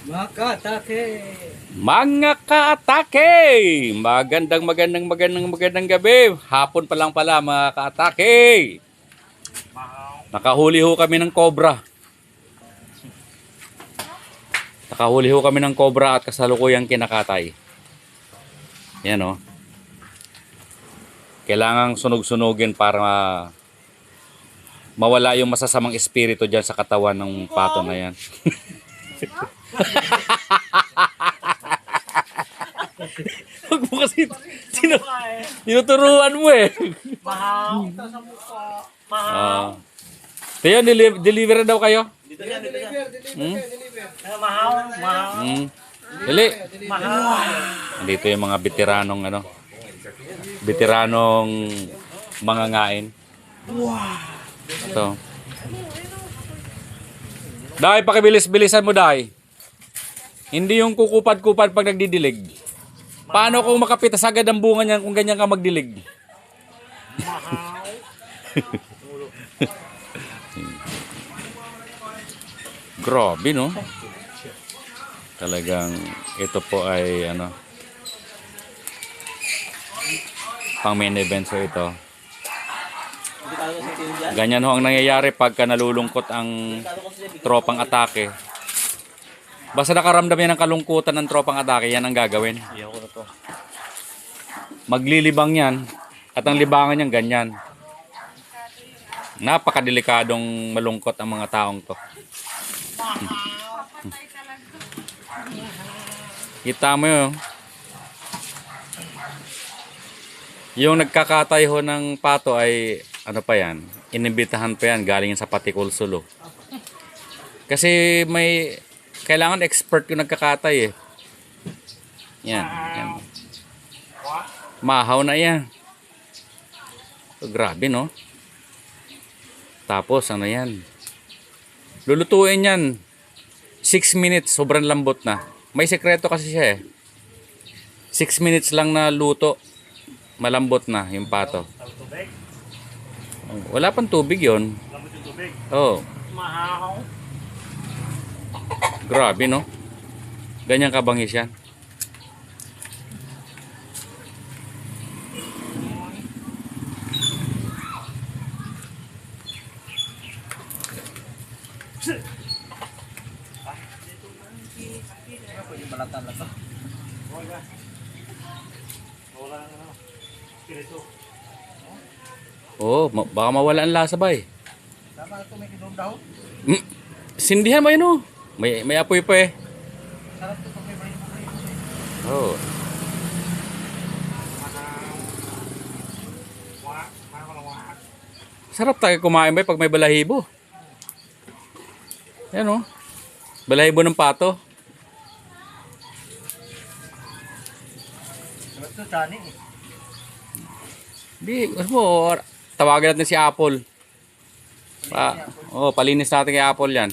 Makatake. Mga kaatake! Magandang gabi. Hapon pa lang pala mga kaatake. Nakahuli ho kami ng cobra. Nakahuli ho kami ng cobra at kasalukuyang kinakatay. Yan o. Kailangang sunog-sunugin para mawala yung masasamang espiritu dyan sa katawan ng pato na yan. Huwag mo kasi tinuturuan mo eh. Mahaw. Sa mukha. Ah. Tiyo, deliver daw kayo? Dito yan, dito yan. Hmm? Mahaw, mahaw. Hmm. Dali. Mahaw. Andito yung mga veteranong mangangain. Ito. Dai, pakibilis-bilisan mo, Dai. Hindi yung kukupad-kupad pag nagdidilig. Paano kung makapitas agad ang bunga niyan kung ganyan ka magdilig? Mahaw. Grabe, no? Talagang ito po ay ano, pang main event so ito. Ganyan ho ang nangyayari pagka nalulungkot ang tropang atake. Basta nakaramdam yan ng kalungkutan ng tropang atake, yan ang gagawin. Maglilibang yan at ang libangan niyan ganyan. Napakadelikadong malungkot ang mga taong to. Kita mo yun. Yung nagkakatay ho ng pato ay ano pa yan, inimbitahan pa yan galing sa Patikul Sulu. Kasi may kailangan expert yung nagkakatay eh. Yan, yan. Mahaw na yan. So, grabe no. Tapos ano yan, lulutuin yan 6 minutes, sobrang lambot na. May sekreto kasi siya eh. 6 minutes lang na luto, malambot na yung pato. Wala pang tubig yon. Oh. Mahaw. Grabe no. Ganyan kabangis yan. Oh, baka mawala ang lasa ba eh. Tama ito, may kinong daw. Sindihan mo yun oh. May apoy pa eh. Sarap ito pag may brain mo. Oh. Sarap tayo kumain ba pag may balahibo. Yan oh. Balahibo ng pato. Ito, tani eh. Di, mo, tawagan natin si Apple. Palinis natin kay Apple yan.